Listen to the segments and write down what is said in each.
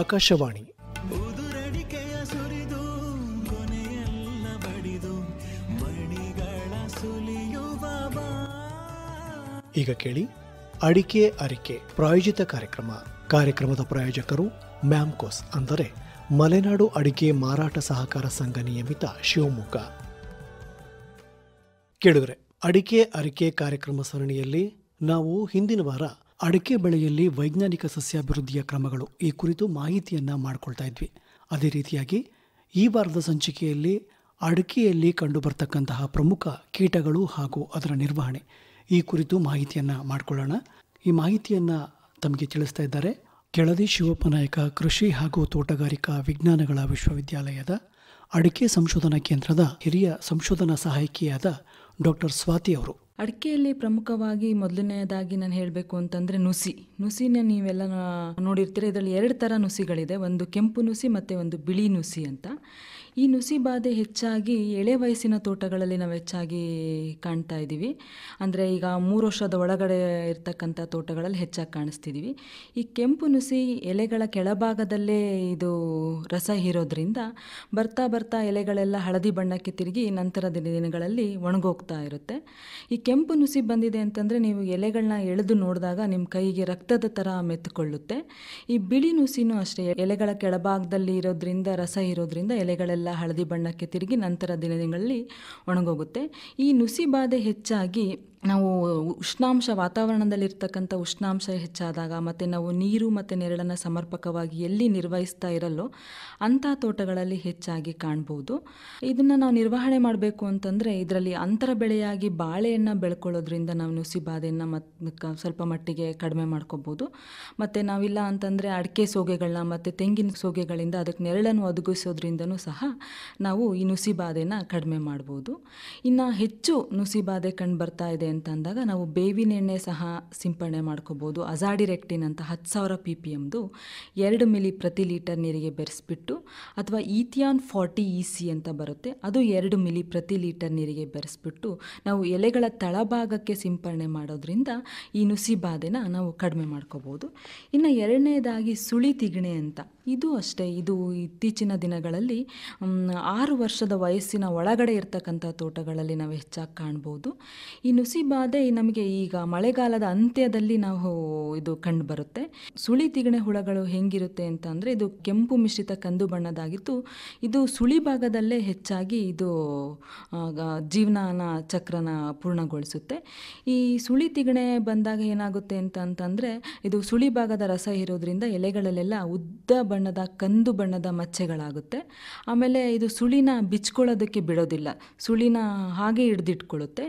ಆಕಾಶವಾಣಿ. ಉದುರಡಿಕೆಯ ಸುರಿದು ಕೊನೆಯೆಲ್ಲ ಬಡಿದು ಮಣಿಗಳ ಸುಲಿಯುವ ಬಾ. ಈಗ ಕೇಳಿ ಅಡಿಕೆ ಅರಿಕೆ ಪ್ರಾಯೋಜಿತ ಕಾರ್ಯಕ್ರಮ. ಕಾರ್ಯಕ್ರಮದ ಪ್ರಾಯೋಜಕರು ಮ್ಯಾಮ್ಕೋಸ್, ಅಂದರೆ ಮಲೆನಾಡು ಅಡಿಕೆ ಮಾರಾಟ ಸಹಕಾರ ಸಂಘ ನಿಯಮಿತ, ಶಿವಮೊಗ್ಗ. ಕೇಳಿದರೆ, ಅಡಿಕೆ ಅರಿಕೆ ಕಾರ್ಯಕ್ರಮ ಸರಣಿಯಲ್ಲಿ ನಾವು ಹಿಂದಿನ ವಾರ ಅಡಿಕೆ ಬೆಳೆಯಲ್ಲಿ ವೈಜ್ಞಾನಿಕ ಸಸ್ಯಾಭಿವೃದ್ಧಿಯ ಕ್ರಮಗಳು ಈ ಕುರಿತು ಮಾಹಿತಿಯನ್ನು ಮಾಡಿಕೊಳ್ತಾ ಇದ್ವಿ. ಅದೇ ರೀತಿಯಾಗಿ ಈ ವಾರದ ಸಂಚಿಕೆಯಲ್ಲಿ ಅಡಿಕೆಯಲ್ಲಿ ಕಂಡುಬರ್ತಕ್ಕಂತಹ ಪ್ರಮುಖ ಕೀಟಗಳು ಹಾಗೂ ಅದರ ನಿರ್ವಹಣೆ ಈ ಕುರಿತು ಮಾಹಿತಿಯನ್ನು ಮಾಡಿಕೊಳ್ಳೋಣ. ಈ ಮಾಹಿತಿಯನ್ನು ತಮಗೆ ತಿಳಿಸ್ತಾ ಇದ್ದಾರೆ ಕೆಳದಿ ಶಿವಪ್ಪ ನಾಯಕ ಕೃಷಿ ಹಾಗೂ ತೋಟಗಾರಿಕಾ ವಿಜ್ಞಾನಗಳ ವಿಶ್ವವಿದ್ಯಾಲಯದ ಅಡಿಕೆ ಸಂಶೋಧನಾ ಕೇಂದ್ರದ ಹಿರಿಯ ಸಂಶೋಧನಾ ಸಹಾಯಕಿಯಾದ ಡಾಕ್ಟರ್ ಸ್ವಾತಿ ಅವರು. ಅಡಿಕೆಯಲ್ಲಿ ಪ್ರಮುಖವಾಗಿ ಮೊದಲನೆಯದಾಗಿ ನಾನು ಹೇಳಬೇಕು ಅಂತಂದರೆ ನುಸಿನ ನೀವೆಲ್ಲ ನೋಡಿರ್ತೀರ. ಇದರಲ್ಲಿ 2 ಥರ ನುಸಿಗಳಿದೆ, ಒಂದು ಕೆಂಪು ನುಸಿ ಮತ್ತು ಒಂದು ಬಿಳಿ ನುಸಿ ಅಂತ. ಈ ನುಸಿ ಬಾಧೆ ಹೆಚ್ಚಾಗಿ ಎಳೆ ವಯಸ್ಸಿನ ತೋಟಗಳಲ್ಲಿ ನಾವು ಹೆಚ್ಚಾಗಿ ಕಾಣ್ತಾ ಇದ್ದೀವಿ. ಅಂದರೆ ಈಗ 3 ವರ್ಷದ ಒಳಗಡೆ ಇರ್ತಕ್ಕಂಥ ತೋಟಗಳಲ್ಲಿ ಹೆಚ್ಚಾಗಿ ಕಾಣಿಸ್ತಿದ್ದೀವಿ. ಈ ಕೆಂಪು ನುಸಿ ಎಲೆಗಳ ಕೆಳಭಾಗದಲ್ಲೇ ಇದು ರಸ ಹೀರೋದ್ರಿಂದ ಬರ್ತಾ ಬರ್ತಾ ಎಲೆಗಳೆಲ್ಲ ಹಳದಿ ಬಣ್ಣಕ್ಕೆ ತಿರುಗಿ ನಂತರದ ದಿನಗಳಲ್ಲಿ ಒಣಗೋಗ್ತಾ ಇರುತ್ತೆ. ಈ ಕೆಂಪು ನುಸಿ ಬಂದಿದೆ ಅಂತಂದರೆ ನೀವು ಎಲೆಗಳನ್ನ ಎಳೆದು ನೋಡಿದಾಗ ನಿಮ್ಮ ಕೈಗೆ ರಕ್ತದ ಥರ ಮೆತ್ತುಕೊಳ್ಳುತ್ತೆ. ಈ ಬಿಳಿ ನುಸಿನೂ ಅಷ್ಟೇ, ಎಲೆಗಳ ಕೆಳಭಾಗದಲ್ಲಿ ಇರೋದ್ರಿಂದ ರಸ ಇರೋದ್ರಿಂದ ಎಲೆಗಳೆಲ್ಲ ಹಳದಿ ಬಣ್ಣಕ್ಕೆ ತಿರುಗಿ ನಂತರ ದಿನಗಳಲ್ಲಿ ಒಣಗೋಗುತ್ತೆ. ಈ ನುಸಿ ಬಾಧೆ ಹೆಚ್ಚಾಗಿ ನಾವು ವಾತಾವರಣದಲ್ಲಿರ್ತಕ್ಕಂಥ ಉಷ್ಣಾಂಶ ಹೆಚ್ಚಾದಾಗ ಮತ್ತು ನಾವು ನೀರು ಮತ್ತು ನೆರಳನ್ನು ಸಮರ್ಪಕವಾಗಿ ಎಲ್ಲಿ ನಿರ್ವಹಿಸ್ತಾ ಇರಲ್ಲೋ ಅಂಥ ತೋಟಗಳಲ್ಲಿ ಹೆಚ್ಚಾಗಿ ಕಾಣ್ಬೋದು. ಇದನ್ನು ನಾವು ನಿರ್ವಹಣೆ ಮಾಡಬೇಕು ಅಂತಂದರೆ ಇದರಲ್ಲಿ ಅಂತರ ಬೆಳೆಯಾಗಿ ಬಾಳೆಯನ್ನು ಬೆಳ್ಕೊಳ್ಳೋದ್ರಿಂದ ನಾವು ನುಸಿ ಬಾಧೆಯನ್ನು ಸ್ವಲ್ಪ ಮಟ್ಟಿಗೆ ಕಡಿಮೆ ಮಾಡ್ಕೋಬೋದು. ಮತ್ತು ನಾವಿಲ್ಲ ಅಂತಂದರೆ ಅಡಿಕೆ ಸೋಗೆಗಳನ್ನ ಮತ್ತು ತೆಂಗಿನ ಸೋಗೆಗಳಿಂದ ಅದಕ್ಕೆ ನೆರಳನ್ನು ಒದಗಿಸೋದ್ರಿಂದನೂ ಸಹ ನಾವು ಈ ನುಸಿ ಬಾಧೆನ ಕಡಿಮೆ ಮಾಡ್ಬೋದು. ಇನ್ನು ಹೆಚ್ಚು ನುಸಿ ಬಾಧೆ ಕಂಡು ಬರ್ತಾ ಇದೆ ಅಂತ ಅಂದಾಗ ನಾವು ಬೇವಿನ ಎಣ್ಣೆ ಸಹ ಸಿಂಪಡಣೆ ಮಾಡ್ಕೋಬೋದು. ಅಜಾಡಿರೆಕ್ಟಿನ್ ಅಂತ 10,000 ppmದು 2 ಮಿಲಿ ಪ್ರತಿ ಲೀಟರ್ ನೀರಿಗೆ ಬೆರೆಸ್ಬಿಟ್ಟು, ಅಥವಾ ಈಥಿಯಾನ್ 40 EC ಅಂತ ಬರುತ್ತೆ, ಅದು 2 ಮಿಲಿ ಪ್ರತಿ ಲೀಟರ್ ನೀರಿಗೆ ಬೆರೆಸ್ಬಿಟ್ಟು ನಾವು ಎಲೆಗಳ ತಳಭಾಗಕ್ಕೆ ಸಿಂಪಡಣೆ ಮಾಡೋದ್ರಿಂದ ಈ ನುಸಿ ಬಾಧೆನ ನಾವು ಕಡಿಮೆ ಮಾಡ್ಕೋಬೋದು. ಇನ್ನು 2ನೇದಾಗಿ ಸುಳಿ ತಿಗಣೆ ಅಂತ, ಇದು ಅಷ್ಟೇ, ಇದು ಇತ್ತೀಚಿನ ದಿನಗಳಲ್ಲಿ 6 ವರ್ಷದ ವಯಸ್ಸಿನ ಒಳಗಡೆ ಇರ್ತಕ್ಕಂಥ ತೋಟಗಳಲ್ಲಿ ನಾವು ಹೆಚ್ಚಾಗಿ ಕಾಣ್ಬೋದು. ಈ ನುಸಿ ಬಾಧೆ ನಮಗೆ ಈಗ ಮಳೆಗಾಲದ ಅಂತ್ಯದಲ್ಲಿ ನಾವು ಇದು ಕಂಡು ಬರುತ್ತೆ. ಸುಳಿ ತಿಗಣೆ ಹುಳಗಳು ಹೆಂಗಿರುತ್ತೆ ಅಂತ ಅಂದರೆ, ಇದು ಕೆಂಪು ಮಿಶ್ರಿತ ಕಂದು ಬಣ್ಣದಾಗಿತ್ತು. ಇದು ಸುಳಿ ಭಾಗದಲ್ಲೇ ಹೆಚ್ಚಾಗಿ ಇದು ಜೀವನ ಚಕ್ರನ ಪೂರ್ಣಗೊಳಿಸುತ್ತೆ. ಈ ಸುಳಿ ತಿಗಣೆ ಬಂದಾಗ ಏನಾಗುತ್ತೆ ಅಂತಂದರೆ, ಇದು ಸುಳಿ ಭಾಗದ ರಸ ಇರೋದ್ರಿಂದ ಎಲೆಗಳಲ್ಲೆಲ್ಲ ಉದ್ದ ಬಣ್ಣದ ಕಂದು ಬಣ್ಣದ ಮಚ್ಚೆಗಳಾಗುತ್ತೆ. ಆಮೇಲೆ ಇದು ಸುಳಿನ ಬಿಚ್ಕೊಳ್ಳೋದಕ್ಕೆ ಬಿಡೋದಿಲ್ಲ, ಸುಳಿನ ಹಾಗೆ ಹಿಡ್ದಿಟ್ಕೊಳ್ಳುತ್ತೆ.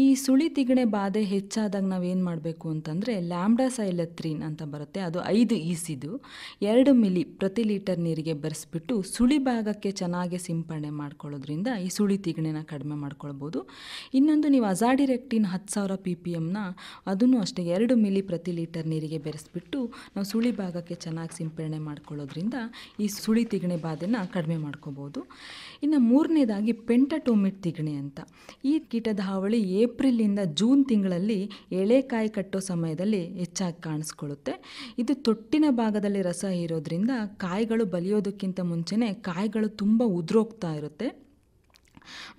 ಈ ಸುಳಿ ತಿಗಣೆ ಬಾಧೆ ಹೆಚ್ಚಾದಾಗ ನಾವೇನು ಮಾಡಬೇಕು ಅಂತಂದರೆ, ಲ್ಯಾಂಬ್ಡಾಸೈಲತ್ರಿನ್ ಅಂತ ಬರುತ್ತೆ, ಅದು 5 ECದು 2 ಮಿಲಿ ಪ್ರತಿ ಲೀಟರ್ ನೀರಿಗೆ ಬೆರೆಸ್ಬಿಟ್ಟು ಸುಳಿ ಭಾಗಕ್ಕೆ ಚೆನ್ನಾಗಿ ಸಿಂಪಡಣೆ ಮಾಡ್ಕೊಳ್ಳೋದ್ರಿಂದ ಈ ಸುಳಿ ತಿಗಣೆನ ಕಡಿಮೆ ಮಾಡ್ಕೊಳ್ಬೋದು. ಇನ್ನೊಂದು, ನೀವು ಅಜಾಡಿರೆಕ್ಟಿನ್ 10,000 ppmನ ಅದನ್ನು ಅಷ್ಟೇ 2 ಮಿಲಿ ಪ್ರತಿ ಲೀಟರ್ ನೀರಿಗೆ ಬೆರೆಸ್ಬಿಟ್ಟು ನಾವು ಸುಳಿ ಭಾಗಕ್ಕೆ ಚೆನ್ನಾಗಿ ಸಿಂಪಡಣೆ ಮಾಡ್ಕೊಳ್ಳೋದ್ರಿಂದ ಈ ಸುಳಿ ತಿಗಣೆ ಬಾಧೆನ ಕಡಿಮೆ ಮಾಡ್ಕೋಬೋದು. ಇನ್ನು 3ನೇದಾಗಿ ಪೆಂಟಟೋಮಿಟ್ ತಿಗಣೆ ಅಂತ. ಈ ಕೀಟದ ಹಾವಳಿ ಏಪ್ರಿಲಿಂದ ಜೂನ್ ತಿಂಗಳಲ್ಲಿ ಎಳೆಕಾಯಿ ಕಟ್ಟೋ ಸಮಯದಲ್ಲಿ ಹೆಚ್ಚಾಗಿ ಕಾಣಿಸ್ಕೊಳ್ಳುತ್ತೆ. ಇದು ತೊಟ್ಟಿನ ಭಾಗದಲ್ಲಿ ರಸ ಇರೋದ್ರಿಂದ ಕಾಯಿಗಳು ಬಲಿಯೋದಕ್ಕಿಂತ ಮುಂಚೆನೇ ಕಾಯಿಗಳು ತುಂಬ ಉದುರೋಗ್ತಾ ಇರುತ್ತೆ.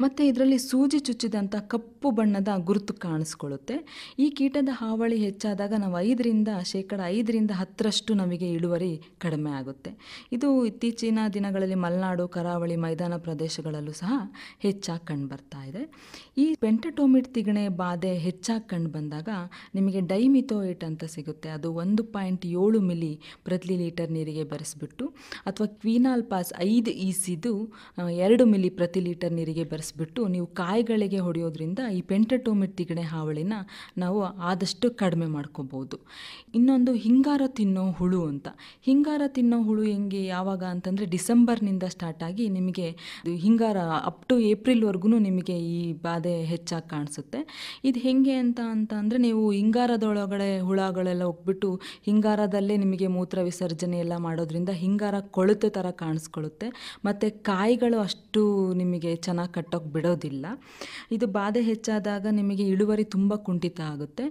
ಮತ್ತು ಇದರಲ್ಲಿ ಸೂಜಿ ಚುಚ್ಚಿದಂಥ ಕಪ್ಪು ಬಣ್ಣದ ಗುರುತು ಕಾಣಿಸ್ಕೊಳ್ಳುತ್ತೆ. ಈ ಕೀಟದ ಹಾವಳಿ ಹೆಚ್ಚಾದಾಗ ನಾವು 5% 10% ನಮಗೆ ಇಳುವರಿ ಕಡಿಮೆ ಆಗುತ್ತೆ. ಇದು ಇತ್ತೀಚಿನ ದಿನಗಳಲ್ಲಿ ಮಲೆನಾಡು, ಕರಾವಳಿ, ಮೈದಾನ ಪ್ರದೇಶಗಳಲ್ಲೂ ಸಹ ಹೆಚ್ಚಾಗಿ ಕಂಡು ಬರ್ತಾ ಇದೆ. ಈ ಪೆಂಟಟೋಮಿಟ್ ತಿಗಣೆ ಬಾಧೆ ಹೆಚ್ಚಾಗಿ ಕಂಡು ಬಂದಾಗ ನಿಮಗೆ ಡೈಮಿಥೋಯೇಟ್ ಅಂತ ಸಿಗುತ್ತೆ, ಅದು 1.7 ಮಿಲಿ ಪ್ರತಿ ಲೀಟರ್ ನೀರಿಗೆ ಬೆರೆಸ್ಬಿಟ್ಟು, ಅಥವಾ ಕ್ವಿನಾಲ್ ಪಾಸ್ 5 ECದು 2 ಮಿಲಿ ಪ್ರತಿ ಲೀಟರ್ ನೀರಿಗೆ ಬೆರೆಸ್ಬಿಟ್ಟು ನೀವು ಕಾಯಿಗಳಿಗೆ ಹೊಡೆಯೋದ್ರಿಂದ ಈ ಪೆಂಟಟೋಮಿಟ್ ತಿಗಣೆ ಹಾವಳಿನ ನಾವು ಆದಷ್ಟು ಕಡಿಮೆ ಮಾಡ್ಕೋಬೋದು. ಇನ್ನೊಂದು ಹಿಂಗಾರ ತಿನ್ನೋ ಹುಳು ಅಂತ. ಹಿಂಗಾರ ತಿನ್ನೋ ಹುಳು ಹೆಂಗೆ ಯಾವಾಗ ಅಂತಂದರೆ, ಡಿಸೆಂಬರ್ನಿಂದ ಸ್ಟಾರ್ಟ್ ಆಗಿ ನಿಮಗೆ ಹಿಂಗಾರ ಅಪ್ ಟು ಏಪ್ರಿಲ್ವರೆಗೂ ನಿಮಗೆ ಈ ಬಾಧೆ ಹೆಚ್ಚಾಗಿ ಕಾಣಿಸುತ್ತೆ. ಇದು ಹೇಗೆ ಅಂದರೆ, ನೀವು ಹಿಂಗಾರದೊಳಗಡೆ ಹುಳಗಳೆಲ್ಲ ಹೋಗ್ಬಿಟ್ಟು ಹಿಂಗಾರದಲ್ಲೇ ನಿಮಗೆ ಮೂತ್ರ ವಿಸರ್ಜನೆ ಎಲ್ಲ ಮಾಡೋದ್ರಿಂದ ಹಿಂಗಾರ ಕೊಳೆತ ಥರ ಕಾಣಿಸ್ಕೊಳ್ಳುತ್ತೆ. ಮತ್ತು ಕಾಯಿಗಳು ಅಷ್ಟು ನಿಮಗೆ ಚೆನ್ನಾಗಿ ಕಟ್ಟೋಕ್ಕೆ ಬಿಡೋದಿಲ್ಲ. ಇದು ಬಾಧೆ ಹೆಚ್ಚಾದಾಗ ನಿಮಗೆ ಇಳುವರಿ ತುಂಬ ಕುಂಠಿತ ಆಗುತ್ತೆ.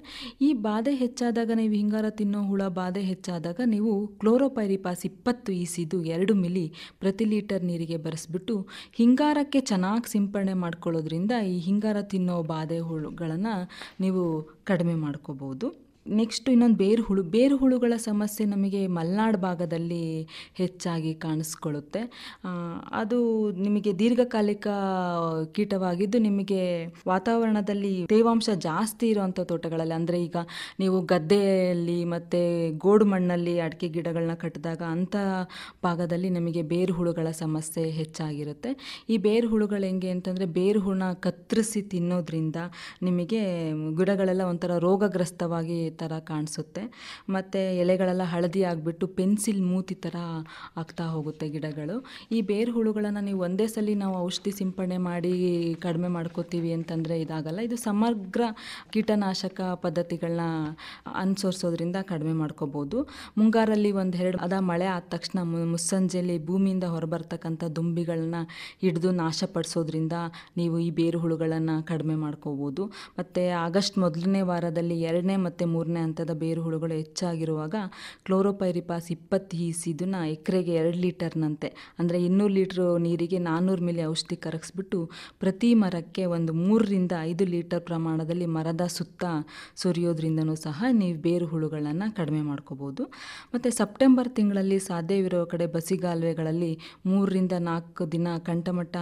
ಈ ಬಾಧೆ ಹೆಚ್ಚಾದಾಗ ನೀವು ಹಿಂಗಾರ ತಿನ್ನೋ ಹುಳ ಬಾಧೆ ಹೆಚ್ಚಾದಾಗ ನೀವು ಕ್ಲೋರೋಪೈರಿಪಾಸ್ 20 ಇಸಿದು 2 ಮಿಲಿ ಪ್ರತಿ ಲೀಟರ್ ನೀರಿಗೆ ಬೆರೆಸ್ಬಿಟ್ಟು ಹಿಂಗಾರಕ್ಕೆ ಚೆನ್ನಾಗಿ ಸಿಂಪಡಣೆ ಮಾಡ್ಕೊಳ್ಳೋದ್ರಿಂದ ಈ ಹಿಂಗಾರ ತಿನ್ನೋ ಬಾಧೆ ಹುಳುಗಳನ್ನು ನೀವು ಕಡಿಮೆ ಮಾಡ್ಕೋಬೋದು. ನೆಕ್ಸ್ಟು ಇನ್ನೊಂದು ಬೇರು ಹುಳುಗಳ ಸಮಸ್ಯೆ ನಮಗೆ ಮಲೆನಾಡು ಭಾಗದಲ್ಲಿ ಹೆಚ್ಚಾಗಿ ಕಾಣಿಸ್ಕೊಳ್ಳುತ್ತೆ. ಅದು ನಿಮಗೆ ದೀರ್ಘಕಾಲಿಕ ಕೀಟವಾಗಿದ್ದು ನಿಮಗೆ ವಾತಾವರಣದಲ್ಲಿ ತೇವಾಂಶ ಜಾಸ್ತಿ ಇರುವಂಥ ತೋಟಗಳಲ್ಲಿ, ಅಂದರೆ ಈಗ ನೀವು ಗದ್ದೆಯಲ್ಲಿ ಮತ್ತು ಗೋಡು ಮಣ್ಣಲ್ಲಿ ಅಡಿಕೆ ಗಿಡಗಳನ್ನ ಕಟ್ಟಿದಾಗ ಅಂಥ ಭಾಗದಲ್ಲಿ ನಿಮಗೆ ಬೇರು ಹುಳುಗಳ ಸಮಸ್ಯೆ ಹೆಚ್ಚಾಗಿರುತ್ತೆ. ಈ ಬೇರು ಹುಳುಗಳು ಹೆಂಗೆ ಅಂತಂದರೆ ಬೇರು ಹುಳ ಕತ್ತರಿಸಿ ತಿನ್ನೋದ್ರಿಂದ ನಿಮಗೆ ಗಿಡಗಳೆಲ್ಲ ಒಂಥರ ರೋಗಗ್ರಸ್ತವಾಗಿ ಥರ ಕಾಣಿಸುತ್ತೆ. ಮತ್ತು ಎಲೆಗಳೆಲ್ಲ ಹಳದಿ ಆಗಿಬಿಟ್ಟು ಪೆನ್ಸಿಲ್ ಮೂತಿ ಥರ ಆಗ್ತಾ ಹೋಗುತ್ತೆ ಗಿಡಗಳು. ಈ ಬೇರು ಹುಳುಗಳನ್ನು ನೀವು ಒಂದೇ ಸಲ ನಾವು ಔಷಧಿ ಸಿಂಪಡಣೆ ಮಾಡಿ ಕಡಿಮೆ ಮಾಡ್ಕೋತೀವಿ ಅಂತಂದರೆ ಇದಾಗಲ್ಲ. ಇದು ಸಮಗ್ರ ಕೀಟನಾಶಕ ಪದ್ಧತಿಗಳನ್ನ ಅನುಸರಿಸೋದ್ರಿಂದ ಕಡಿಮೆ ಮಾಡ್ಕೋಬೋದು. ಮುಂಗಾರಲ್ಲಿ 1-2 ಮಳೆ ಆದ ತಕ್ಷಣ ಮುಸ್ಸಂಜೆಯಲ್ಲಿ ಭೂಮಿಯಿಂದ ಹೊರಬರ್ತಕ್ಕಂಥ ದುಂಬಿಗಳನ್ನ ಹಿಡಿದು ನಾಶಪಡಿಸೋದ್ರಿಂದ ನೀವು ಈ ಬೇರು ಹುಳುಗಳನ್ನು ಕಡಿಮೆ ಮಾಡ್ಕೋಬೋದು. ಮತ್ತು ಆಗಸ್ಟ್ ಮೊದಲನೇ ವಾರದಲ್ಲಿ 2ನೇ ಮತ್ತು 3ನೇ ಹಂತದ ಬೇರು ಹುಳುಗಳು ಹೆಚ್ಚಾಗಿರುವಾಗ ಕ್ಲೋರೋಪೈರಿಪಾಸ್ 20 ಇಸಿದನ್ನ ಎಕರೆಗೆ 2 ಲೀಟರ್ನಂತೆ, ಅಂದರೆ 200 ಲೀಟ್ರ್ ನೀರಿಗೆ 400 ಮಿಲಿ ಔಷಧಿ ಕರಗಿಸ್ಬಿಟ್ಟು ಪ್ರತಿ ಮರಕ್ಕೆ 3-5 ಲೀಟರ್ ಪ್ರಮಾಣದಲ್ಲಿ ಮರದ ಸುತ್ತ ಸುರಿಯೋದ್ರಿಂದನೂ ಸಹ ನೀವು ಬೇರು ಹುಳುಗಳನ್ನು ಕಡಿಮೆ ಮಾಡ್ಕೋಬೋದು. ಮತ್ತು ಸೆಪ್ಟೆಂಬರ್ ತಿಂಗಳಲ್ಲಿ ಸಾಧ್ಯವಿರೋ ಕಡೆ ಬಸಿಗಾಲುವೆಗಳಲ್ಲಿ 3-4 ದಿನ ಕಂಠಮಟ್ಟ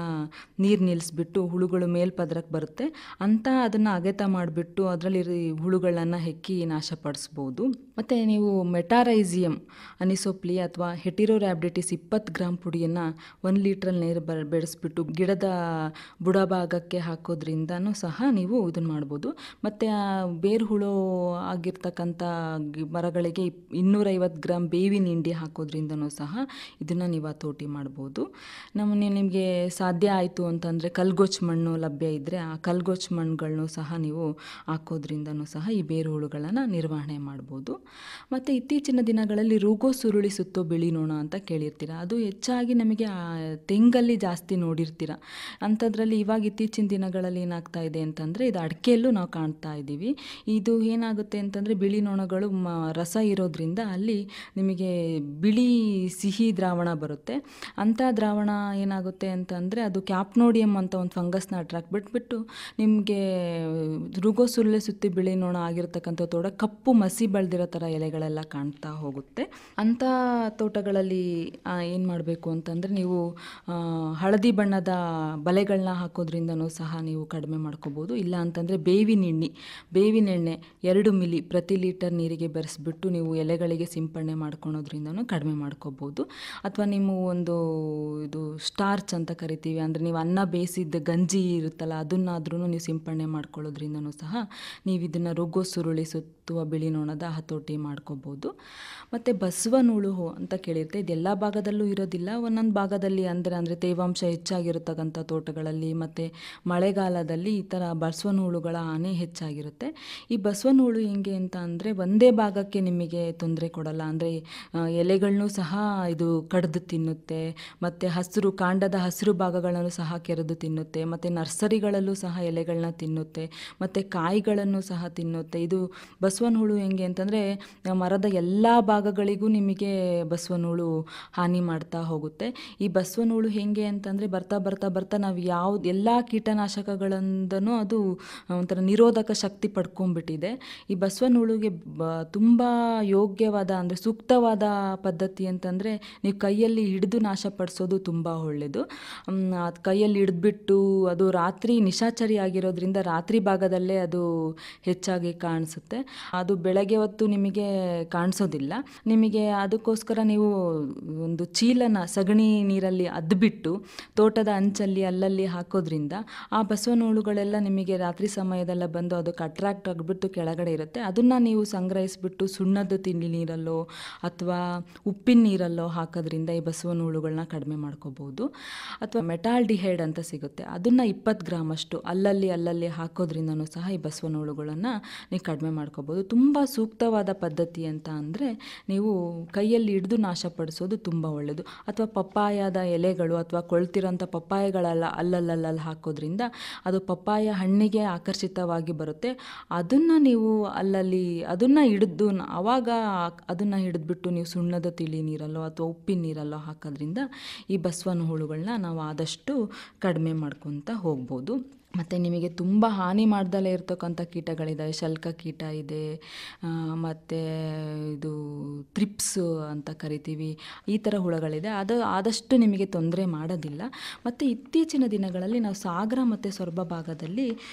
ನೀರು ನಿಲ್ಲಿಸ್ಬಿಟ್ಟು ಹುಳುಗಳು ಮೇಲ್ಪದ್ರಕ್ಕೆ ಬರುತ್ತೆ ಅಂತ ಅದನ್ನು ಅಗೆತ ಮಾಡಿಬಿಟ್ಟು ಅದರಲ್ಲಿ ಹುಳುಗಳನ್ನು ಹೆಕ್ಕಿ ನಾಶಪಡಿಸ್ಬೋದು. ಮತ್ತು ನೀವು ಮೆಟಾರೈಸಿಯಂ ಅನಿಸೋಪ್ಲಿ ಅಥವಾ ಹೆಟಿರೋರ್ಯಾಬ್ಡಿಟಿಸ್ 20 ಗ್ರಾಮ್ ಪುಡಿಯನ್ನು 1 ಲೀಟ್ರಲ್ಲಿ ನೀರು ಬೆಳೆಸ್ಬಿಟ್ಟು ಗಿಡದ ಬುಡಭಾಗಕ್ಕೆ ಹಾಕೋದ್ರಿಂದನೂ ಸಹ ನೀವು ಇದನ್ನು ಮಾಡ್ಬೋದು. ಮತ್ತು ಬೇರು ಹುಳು ಆಗಿರ್ತಕ್ಕಂಥ ಮರಗಳಿಗೆ 250 ಗ್ರಾಮ್ ಬೇವಿನ ಹಿಂಡಿ ಹಾಕೋದ್ರಿಂದನೂ ಸಹ ಇದನ್ನು ನೀವು ಹತೋಟಿ ಮಾಡ್ಬೋದು. ನಿಮಗೆ ಸಾಧ್ಯ ಆಯಿತು ಅಂತಂದರೆ ಕಲ್ಗೋಚ್ ಮಣ್ಣು ಲಭ್ಯ ಇದ್ದರೆ ಆ ಕಲ್ಗೋಚ್ ಮಣ್ಣುಗಳನ್ನು ಸಹ ನೀವು ಹಾಕೋದ್ರಿಂದನೂ ಸಹ ಈ ಬೇರು ಹುಳುಗಳನ್ನು ನಿರ್ವಹಣೆ ಮಾಡ್ಬೋದು. ಮತ್ತು ಇತ್ತೀಚಿನ ದಿನಗಳಲ್ಲಿ ರುಗೋ ಸುರುಳಿ ಸುತ್ತೋ ಬಿಳಿ ನೊಣ ಅಂತ ಕೇಳಿರ್ತೀರ. ಅದು ಹೆಚ್ಚಾಗಿ ನಮಗೆ ತೆಂಗಲ್ಲಿ ಜಾಸ್ತಿ ನೋಡಿರ್ತೀರ. ಅಂಥದ್ರಲ್ಲಿ ಇವಾಗ ಇತ್ತೀಚಿನ ದಿನಗಳಲ್ಲಿ ಏನಾಗ್ತಾ ಇದೆ ಅಂತಂದರೆ ಇದು ಅಡಿಕೆಯಲ್ಲೂ ನಾವು ಕಾಣ್ತಾ ಇದ್ದೀವಿ. ಇದು ಏನಾಗುತ್ತೆ ಅಂತಂದರೆ ಬಿಳಿ ನೊಣಗಳು ರಸ ಇರೋದ್ರಿಂದ ಅಲ್ಲಿ ನಿಮಗೆ ಬಿಳಿ ಸಿಹಿ ದ್ರಾವಣ ಬರುತ್ತೆ. ಅಂಥ ದ್ರಾವಣ ಏನಾಗುತ್ತೆ ಅಂತಂದರೆ ಅದು ಕ್ಯಾಪ್ನೋಡಿಯಂ ಅಂತ ಒಂದು ಫಂಗಸ್ನ ಅಟ್ರಾಕ್ಟ್ ಬಿಟ್ಬಿಟ್ಟು ನಿಮಗೆ ರುಗೋ ಸುರುಳಿ ಸುತ್ತಿ ಬಿಳಿ ನೊಣ ಆಗಿರ್ತಕ್ಕಂಥ ತೋಟ ಕಪ್ಪು ಮಸಿ ಬೆಳೆದಿರೋ ಥರ ಎಲೆಗಳೆಲ್ಲ ಕಾಣ್ತಾ ಹೋಗುತ್ತೆ. ಅಂಥ ತೋಟಗಳಲ್ಲಿ ಏನು ಮಾಡಬೇಕು ಅಂತಂದರೆ ನೀವು ಹಳದಿ ಬಣ್ಣದ ಬಲೆಗಳನ್ನ ಹಾಕೋದ್ರಿಂದನೂ ಸಹ ನೀವು ಕಡಿಮೆ ಮಾಡ್ಕೋಬೋದು. ಇಲ್ಲ ಅಂತಂದರೆ ಬೇವಿನ ಎಣ್ಣೆ 2 ಮಿಲಿ ಪ್ರತಿ ಲೀಟರ್ ನೀರಿಗೆ ಬೆರೆಸ್ಬಿಟ್ಟು ನೀವು ಎಲೆಗಳಿಗೆ ಸಿಂಪಡಣೆ ಮಾಡ್ಕೊಳೋದ್ರಿಂದನೂ ಕಡಿಮೆ ಮಾಡ್ಕೋಬೋದು. ಅಥವಾ ನೀವು ಇದು ಸ್ಟಾರ್ಚ್ ಅಂತ ಕರಿತೀವಿ, ಅಂದರೆ ನೀವು ಅನ್ನ ಬೇಯಿಸಿದ ಗಂಜಿ ಇರುತ್ತಲ್ಲ ಅದನ್ನಾದ್ರೂ ನೀವು ಸಿಂಪಡಣೆ ಮಾಡ್ಕೊಳ್ಳೋದ್ರಿಂದನೂ ಸಹ ನೀವು ಇದನ್ನು ರುಗೋ ಸುರುಳಿ ಸುತ್ತುವ ಬಿಳಿ ನೊಣದ ಹತೋಟಿ ಮಾಡ್ಕೋಬೋದು. ಮತ್ತು ಬಸವನಹುಳು ಅಂತ ಕೇಳಿರುತ್ತೆ. ಇದೆಲ್ಲ ಭಾಗದಲ್ಲೂ ಇರೋದಿಲ್ಲ, ಒಂದೊಂದು ಭಾಗದಲ್ಲಿ ಅಂದರೆ ತೇವಾಂಶ ಹೆಚ್ಚಾಗಿರತಕ್ಕಂಥ ತೋಟಗಳಲ್ಲಿ ಮತ್ತು ಮಳೆಗಾಲದಲ್ಲಿ ಈ ಥರ ಬಸವನಹುಳುಗಳ ಹಾನಿ ಹೆಚ್ಚಾಗಿರುತ್ತೆ. ಈ ಬಸವನಹುಳು ಹೆಂಗೆ ಅಂತ ಅಂದರೆ ಒಂದೇ ಭಾಗಕ್ಕೆ ನಿಮಗೆ ತೊಂದರೆ ಕೊಡಲ್ಲ, ಅಂದರೆ ಎಲೆಗಳನ್ನೂ ಸಹ ಇದು ಕಡ್ದು ತಿನ್ನುತ್ತೆ, ಮತ್ತು ಕಾಂಡದ ಹಸಿರು ಭಾಗಗಳನ್ನು ಸಹ ಕೆರೆದು ತಿನ್ನುತ್ತೆ, ಮತ್ತು ನರ್ಸರಿಗಳಲ್ಲೂ ಸಹ ಎಲೆಗಳನ್ನ ತಿನ್ನುತ್ತೆ, ಮತ್ತು ಕಾಯಿಗಳನ್ನು ಸಹ ತಿನ್ನುತ್ತೆ. ಇದು ಬಸವನಹುಳು ಹೆಂಗೆ ಅಂತಂದರೆ ಮರದ ಎಲ್ಲ ಭಾಗಗಳಿಗೂ ನಿಮಗೆ ಬಸವನಹುಳು ಹಾನಿ ಮಾಡ್ತಾ ಹೋಗುತ್ತೆ. ಈ ಬಸವನಹುಳು ಹೇಗೆ ಅಂತಂದರೆ ಬರ್ತಾ ಬರ್ತಾ ಬರ್ತಾ ನಾವು ಎಲ್ಲ ಕೀಟನಾಶಕಗಳಿಂದನೂ ಅದು ಒಂಥರ ನಿರೋಧಕ ಶಕ್ತಿ ಪಡ್ಕೊಂಡ್ಬಿಟ್ಟಿದೆ. ಈ ಬಸವನಹುಳುಗೆ ತುಂಬ ಯೋಗ್ಯವಾದ ಅಂದರೆ ಸೂಕ್ತವಾದ ಪದ್ಧತಿ ಅಂತಂದರೆ ನೀವು ಕೈಯಲ್ಲಿ ಹಿಡಿದು ನಾಶಪಡಿಸೋದು ತುಂಬ ಒಳ್ಳೆಯದು. ಅದು ಕೈಯಲ್ಲಿ ಹಿಡಿದ್ಬಿಟ್ಟು ಅದು ರಾತ್ರಿ ನಿಶಾಚರಿ ಆಗಿರೋದ್ರಿಂದ ರಾತ್ರಿ ಭಾಗದಲ್ಲೇ ಅದು ಹೆಚ್ಚಾಗಿ ಕಾಣಿಸುತ್ತೆ. ಅದು ಬೆಳಗ್ಗೆ ಹೊತ್ತು ನಿಮಗೆ ಕಾಣಿಸೋದಿಲ್ಲ. ನಿಮಗೆ ಅದಕ್ಕೋಸ್ಕರ ನೀವು ಒಂದು ಚೀಲನ ಸಗಣಿ ನೀರಲ್ಲಿ ಅದ್ಬಿಟ್ಟು ತೋಟದ ಅಂಚಲ್ಲಿ ಅಲ್ಲಲ್ಲಿ ಹಾಕೋದ್ರಿಂದ ಆ ಬಸವನಹುಳುಗಳೆಲ್ಲ ನಿಮಗೆ ರಾತ್ರಿ ಸಮಯದಲ್ಲ ಬಂದು ಅದಕ್ಕೆ ಅಟ್ರಾಕ್ಟ್ ಆಗಿಬಿಟ್ಟು ಕೆಳಗಡೆ ಇರುತ್ತೆ. ಅದನ್ನು ನೀವು ಸಂಗ್ರಹಿಸಿಬಿಟ್ಟು ಸುಣ್ಣದ ತಿಂಡಿ ನೀರಲ್ಲೋ ಅಥವಾ ಉಪ್ಪಿನ ನೀರಲ್ಲೋ ಹಾಕೋದ್ರಿಂದ ಈ ಬಸವನಹುಳುಗಳನ್ನ ಕಡಿಮೆ ಮಾಡ್ಕೋಬೋದು. ಅಥವಾ ಮೆಟಾಲ್ಡಿಹೈಡ್ ಅಂತ ಸಿಗುತ್ತೆ, ಅದನ್ನು 20 ಗ್ರಾಮ್ ಅಷ್ಟು ಅಲ್ಲಲ್ಲಿ ಹಾಕೋದ್ರಿಂದನೂ ಸಹ ಈ ಬಸವನಹುಳುಗಳನ್ನು ನೀವು ಕಡಿಮೆ ಮಾಡ್ಕೋಬೋದು. ಮಾಡ್ಬೋದು. ತುಂಬ ಸೂಕ್ತವಾದ ಪದ್ಧತಿ ಅಂತ ಅಂದರೆ ನೀವು ಕೈಯಲ್ಲಿ ಹಿಡಿದು ನಾಶಪಡಿಸೋದು ತುಂಬ ಒಳ್ಳೆಯದು. ಅಥವಾ ಪಪ್ಪಾಯದ ಎಲೆಗಳು ಅಥವಾ ಕೊಳ್ತಿರೋಂಥ ಪಪ್ಪಾಯಗಳೆಲ್ಲ ಅಲ್ಲಲ್ಲಿ ಹಾಕೋದ್ರಿಂದ ಅದು ಪಪ್ಪಾಯ ಹಣ್ಣಿಗೆ ಆಕರ್ಷಿತವಾಗಿ ಬರುತ್ತೆ. ಅದನ್ನು ನೀವು ಅದನ್ನು ಹಿಡಿದು ಆವಾಗ ಅದನ್ನು ಹಿಡಿದ್ಬಿಟ್ಟು ನೀವು ಸುಣ್ಣದ ತಿಳಿ ನೀರಲ್ಲೋ ಅಥವಾ ಉಪ್ಪಿನ ನೀರಲ್ಲೋ ಹಾಕೋದ್ರಿಂದ ಈ ಬಸವನ ಹುಳುಗಳನ್ನ ನಾವು ಆದಷ್ಟು ಕಡಿಮೆ ಮಾಡ್ಕೊತ ಹೋಗ್ಬೋದು. ಮತ್ತು ನಿಮಗೆ ತುಂಬ ಹಾನಿ ಮಾಡ್ದಲೇ ಇರ್ತಕ್ಕಂಥ ಕೀಟಗಳಿದ್ದಾವೆ. ಶಲ್ಕ ಕೀಟ ಇದೆ, ಮತ್ತು ಇದು ತ್ರಿಪ್ಸ್ ಅಂತ ಕರಿತೀವಿ, ಈ ಥರ ಹುಳುಗಳಿದೆ. ಅದು ಆದಷ್ಟು ನಿಮಗೆ ತೊಂದರೆ ಮಾಡೋದಿಲ್ಲ. ಮತ್ತು ಇತ್ತೀಚಿನ ದಿನಗಳಲ್ಲಿ ನಾವು ಸಾಗರ ಮತ್ತು ಸೊರಬ ಭಾಗದಲ್ಲಿ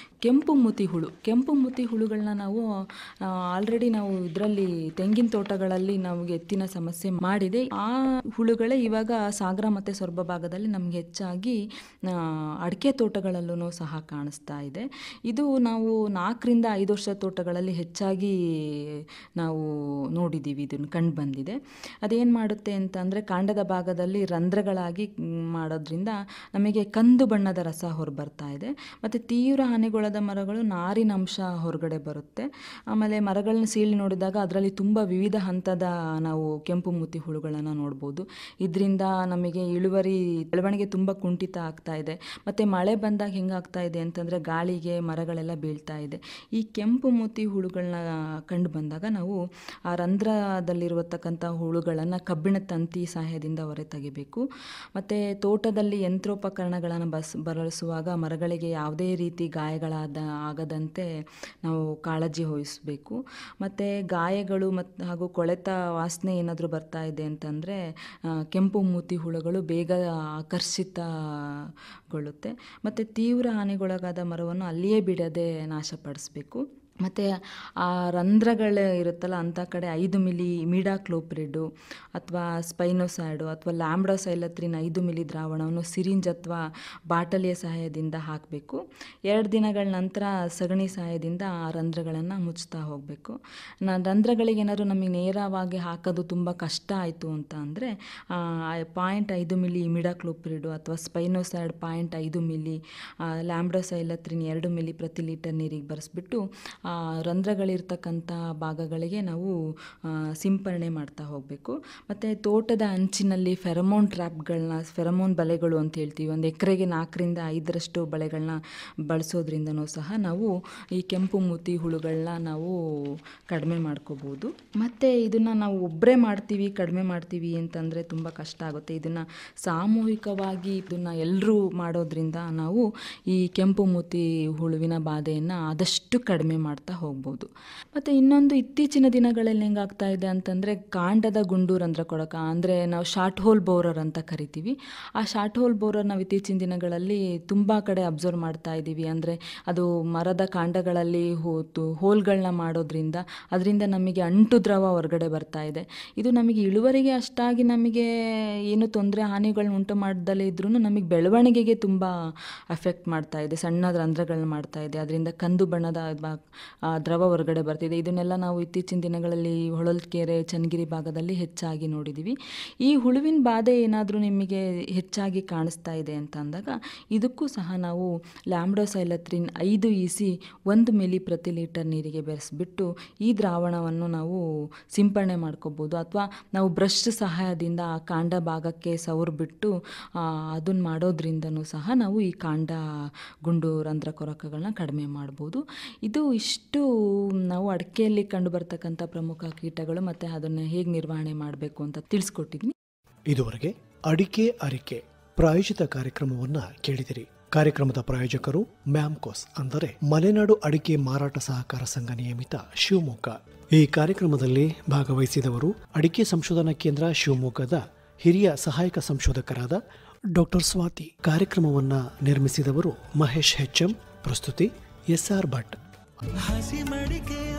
ಕೆಂಪು ಮೂತಿ ಹುಳುಗಳನ್ನ ನಾವು ಆಲ್ರೆಡಿ ನಾವು ಇದರಲ್ಲಿ ತೆಂಗಿನ ತೋಟಗಳಲ್ಲಿ ನಮಗೆ ಎತ್ತಿನ ಸಮಸ್ಯೆ ಮಾಡಿದೆ. ಆ ಹುಳುಗಳೇ ಇವಾಗ ಸಾಗರ ಮತ್ತು ಸೊರಬ ಭಾಗದಲ್ಲಿ ನಮಗೆ ಹೆಚ್ಚಾಗಿ ಅಡಿಕೆ ತೋಟಗಳಲ್ಲೂ ಸಹ ಕಾಣಿಸ್ತಾ ಇದೆ. ಇದು ನಾವು 4ರಿಂದ 5 ವರ್ಷದ ತೋಟಗಳಲ್ಲಿ ಹೆಚ್ಚಾಗಿ ನಾವು ನೋಡಿದ್ದೀವಿ, ಇದನ್ನು ಕಂಡು ಬಂದಿದೆ. ಅದೇನು ಮಾಡುತ್ತೆ ಅಂತಂದರೆ ಕಾಂಡದ ಭಾಗದಲ್ಲಿ ರಂಧ್ರಗಳಾಗಿ ಮಾಡೋದ್ರಿಂದ ನಮಗೆ ಕಂದು ಬಣ್ಣದ ರಸ ಹೊರಬರ್ತಾ ಇದೆ. ಮತ್ತು ತೀವ್ರ ಹಾನಿಗೊಳದ ಮರಗಳು ನಾರಿನ ಅಂಶ ಹೊರಗಡೆ ಬರುತ್ತೆ. ಆಮೇಲೆ ಮರಗಳನ್ನ ಸೀಳಿ ನೋಡಿದಾಗ ಅದರಲ್ಲಿ ತುಂಬ ವಿವಿಧ ಹಂತದ ನಾವು ಕೆಂಪು ಮೂತಿ ಹುಳುಗಳನ್ನು ನೋಡ್ಬೋದು. ಇದರಿಂದ ನಮಗೆ ಬೆಳವಣಿಗೆ ತುಂಬ ಕುಂಠಿತ ಆಗ್ತಾ ಇದೆ. ಮತ್ತು ಮಳೆ ಬಂದಾಗ ಹೆಂಗಾಗ್ತಾ ಇದೆ ಅಂತಂದರೆ ಗಾಳಿಗೆ ಮರಗಳೆಲ್ಲ ಬೀಳ್ತಾ ಇದೆ. ಈ ಕೆಂಪು ಮೂತಿ ಹುಳುಗಳನ್ನ ಕಂಡು ಬಂದಾಗ ನಾವು ಆ ರಂಧ್ರದಲ್ಲಿರುವತಕ್ಕಂಥ ಹುಳುಗಳನ್ನು ಕಬ್ಬಿಣ ತಂತಿ ಸಹಾಯದಿಂದ ಹೊರ ತೆಗಿಬೇಕು. ಮತ್ತು ತೋಟದಲ್ಲಿ ಯಂತ್ರೋಪಕರಣಗಳನ್ನು ಬಳಸುವಾಗ ಮರಗಳಿಗೆ ಯಾವುದೇ ರೀತಿ ಆಗದಂತೆ ನಾವು ಕಾಳಜಿ ವಹಿಸಬೇಕು. ಮತ್ತು ಗಾಯಗಳು ಹಾಗೂ ಕೊಳೆತ ವಾಸನೆ ಏನಾದರೂ ಬರ್ತಾ ಇದೆ ಅಂತಂದರೆ ಕೆಂಪು ಮೂತಿ ಹುಳುಗಳು ಬೇಗ ಆಕರ್ಷಿತಗೊಳ್ಳುತ್ತೆ. ಮತ್ತು ತೀವ್ರ ಹಾನಿಗೊಳಗಾದ ಮರವನ್ನು ಅಲ್ಲಿಯೇ ಬಿಡದೆ ನಾಶಪಡಿಸಬೇಕು. ಮತ್ತು ಆ ರಂಧ್ರಗಳು ಇರುತ್ತಲ್ಲ ಅಂಥ ಕಡೆ 5 ಮಿಲಿ ಇಮಿಡಾಕ್ಲೋಪ್ರಿಡು ಅಥವಾ ಸ್ಪೈನೋಸ್ಯಾಡು ಅಥವಾ ಲ್ಯಾಂಬ್ಡಾಸೈಲತ್ರಿನ್ 5 ಮಿಲಿ ದ್ರಾವಣವನ್ನು ಸಿರಿಂಜ್ ಅಥವಾ ಬಾಟಲಿಯ ಸಹಾಯದಿಂದ ಹಾಕಬೇಕು. 2 ದಿನಗಳ ನಂತರ ಸಗಣಿ ಸಹಾಯದಿಂದ ಆ ರಂಧ್ರಗಳನ್ನು ಮುಚ್ತಾ ಹೋಗಬೇಕು. ರಂಧ್ರಗಳಿಗೆ ಏನಾದರೂ ನಮಗೆ ನೇರವಾಗಿ ಹಾಕೋದು ತುಂಬ ಕಷ್ಟ ಆಯಿತು ಅಂತ ಅಂದರೆ 0.5 ಮಿಲಿ ಇಮಿಡಾಕ್ಲೋಪ್ರಿಡು ಅಥವಾ ಸ್ಪೈನೋಸ್ಯಾಡ್ 0.5 ಮಿಲಿ ಲ್ಯಾಂಬ್ಡಾಸೈಲತ್ರಿನ್ 2 ಮಿಲಿ ಪ್ರತಿ ಲೀಟರ್ ನೀರಿಗೆ ಬರೆಸ್ಬಿಟ್ಟು ರಂಧ್ರಗಳಿರ್ತಕ್ಕಂಥ ಭಾಗಗಳಿಗೆ ನಾವು ಸಿಂಪರಣೆ ಮಾಡ್ತಾ ಹೋಗಬೇಕು. ಮತ್ತು ತೋಟದ ಅಂಚಿನಲ್ಲಿ ಫೆರಮೋನ್ ಬಲೆಗಳು ಅಂತ ಹೇಳ್ತೀವಿ. ಒಂದು ಎಕರೆಗೆ 4ರಿಂದ 5ರಷ್ಟು ಬಲೆಗಳನ್ನ ಬಳಸೋದ್ರಿಂದನೂ ಸಹ ನಾವು ಈ ಕೆಂಪು ಮೂತಿ ಹುಳುಗಳನ್ನ ನಾವು ಕಡಿಮೆ ಮಾಡ್ಕೋಬೋದು. ಮತ್ತು ಇದನ್ನು ನಾವು ಒಬ್ಬರೇ ಕಡಿಮೆ ಮಾಡ್ತೀವಿ ಅಂತಂದರೆ ತುಂಬ ಕಷ್ಟ ಆಗುತ್ತೆ. ಇದನ್ನು ಸಾಮೂಹಿಕವಾಗಿ ಎಲ್ಲರೂ ಮಾಡೋದ್ರಿಂದ ನಾವು ಈ ಕೆಂಪು ಮೂತಿ ಹುಳುವಿನ ಬಾಧೆಯನ್ನು ಆದಷ್ಟು ಕಡಿಮೆ ಮಾಡ್ತಾ ಹೋಗ್ಬೋದು. ಮತ್ತು ಇನ್ನೊಂದು ಇತ್ತೀಚಿನ ದಿನಗಳಲ್ಲಿ ಹೆಂಗಾಗ್ತಾ ಇದೆ ಅಂತಂದರೆ ಕಾಂಡದ ಗುಂಡು ರಂಧ್ರ ಕೊಡಕ ಅಂದರೆ ನಾವು ಶಾರ್ಟ್ ಹೋಲ್ ಬೋರರ್ ಅಂತ ಕರಿತೀವಿ. ಆ ಶಾರ್ಟ್ ಹೋಲ್ ಬೋರರ್ ನಾವು ಇತ್ತೀಚಿನ ದಿನಗಳಲ್ಲಿ ತುಂಬ ಕಡೆ ಅಬ್ಸರ್ವ್ ಮಾಡ್ತಾ ಇದ್ದೀವಿ. ಅಂದರೆ ಅದು ಮರದ ಕಾಂಡಗಳಲ್ಲಿ ಹೋಲ್ಗಳನ್ನ ಮಾಡೋದ್ರಿಂದ ಅದರಿಂದ ನಮಗೆ ಅಂಟು ದ್ರವ ಹೊರಗಡೆ ಬರ್ತಾ ಇದೆ. ಇದು ನಮಗೆ ಇಳುವರಿಗೆ ಅಷ್ಟಾಗಿ ನಮಗೆ ಏನು ಹಾನಿಗಳನ್ನ ಉಂಟು ಮಾಡ್ದಲೇ ಇದ್ರೂ ನಮಗೆ ಬೆಳವಣಿಗೆಗೆ ತುಂಬ ಎಫೆಕ್ಟ್ ಮಾಡ್ತಾ ಇದೆ. ಸಣ್ಣ ರಂಧ್ರಗಳನ್ನ ಮಾಡ್ತಾ ಇದೆ. ಅದರಿಂದ ಕಂದು ಬಣ್ಣದ ದ್ರವ ಹೊರಗಡೆ ಬರ್ತಿದೆ. ಇದನ್ನೆಲ್ಲ ನಾವು ಇತ್ತೀಚಿನ ದಿನಗಳಲ್ಲಿ ಹೊಳಲ್ಕೆರೆ, ಚನ್ನಗಿರಿ ಭಾಗದಲ್ಲಿ ಹೆಚ್ಚಾಗಿ ನೋಡಿದ್ದೀವಿ. ಈ ಹುಳುವಿನ ಬಾಧೆ ಏನಾದರೂ ನಿಮಗೆ ಹೆಚ್ಚಾಗಿ ಕಾಣಿಸ್ತಾ ಇದೆ ಅಂತ ಅಂದಾಗ ಇದಕ್ಕೂ ಸಹ ನಾವು ಲ್ಯಾಂಬ್ಡಾಸೈಲತ್ರಿನ್ 5 EC 1 ಮಿಲಿ ಪ್ರತಿ ಲೀಟರ್ ನೀರಿಗೆ ಬೆರೆಸ್ಬಿಟ್ಟು ಈ ದ್ರಾವಣವನ್ನು ನಾವು ಸಿಂಪರಣೆ ಮಾಡ್ಕೋಬೋದು. ಅಥವಾ ನಾವು ಬ್ರಷ್ ಸಹಾಯದಿಂದ ಆ ಕಾಂಡ ಭಾಗಕ್ಕೆ ಸವರ್ಬಿಟ್ಟು ಅದನ್ನು ಮಾಡೋದ್ರಿಂದನೂ ಸಹ ನಾವು ಈ ಕಾಂಡ ಗುಂಡು ರಂಧ್ರ ಕೊರಕಗಳನ್ನ ಕಡಿಮೆ ಮಾಡ್ಬೋದು. ಇಷ್ಟು ನಾವು ಅಡಿಕೆಯಲ್ಲಿ ಕಂಡು ಬರ್ತಕ್ಕಂಥ ಪ್ರಮುಖ ಕೀಟಗಳು ಮತ್ತು ಅದನ್ನು ಹೇಗೆ ನಿರ್ವಹಣೆ ಮಾಡಬೇಕು ಅಂತ ತಿಳಿಸ್ಕೊಟ್ಟಿದ್ದೀನಿ. ಇದುವರೆಗೆ ಅಡಿಕೆ ಅರಿಕೆ ಪ್ರಾಯೋಜಿತ ಕಾರ್ಯಕ್ರಮವನ್ನು ಕೇಳಿದಿರಿ. ಕಾರ್ಯಕ್ರಮದ ಪ್ರಾಯೋಜಕರು ಮ್ಯಾಮ್ಕೋಸ್ ಅಂದರೆ ಮಲೆನಾಡು ಅಡಿಕೆ ಮಾರಾಟ ಸಹಕಾರ ಸಂಘ ನಿಯಮಿತ ಶಿವಮೊಗ್ಗ. ಈ ಕಾರ್ಯಕ್ರಮದಲ್ಲಿ ಭಾಗವಹಿಸಿದವರು ಅಡಿಕೆ ಸಂಶೋಧನಾ ಕೇಂದ್ರ ಶಿವಮೊಗ್ಗದ ಹಿರಿಯ ಸಹಾಯಕ ಸಂಶೋಧಕರಾದ ಡಾಕ್ಟರ್ ಸ್ವಾತಿ. ಕಾರ್ಯಕ್ರಮವನ್ನು ನಿರ್ಮಿಸಿದವರು ಮಹೇಶ್ HM. ಪ್ರಸ್ತುತಿ SR ಭಟ್. ಹಸಿ ಮಡಿಕೆಯ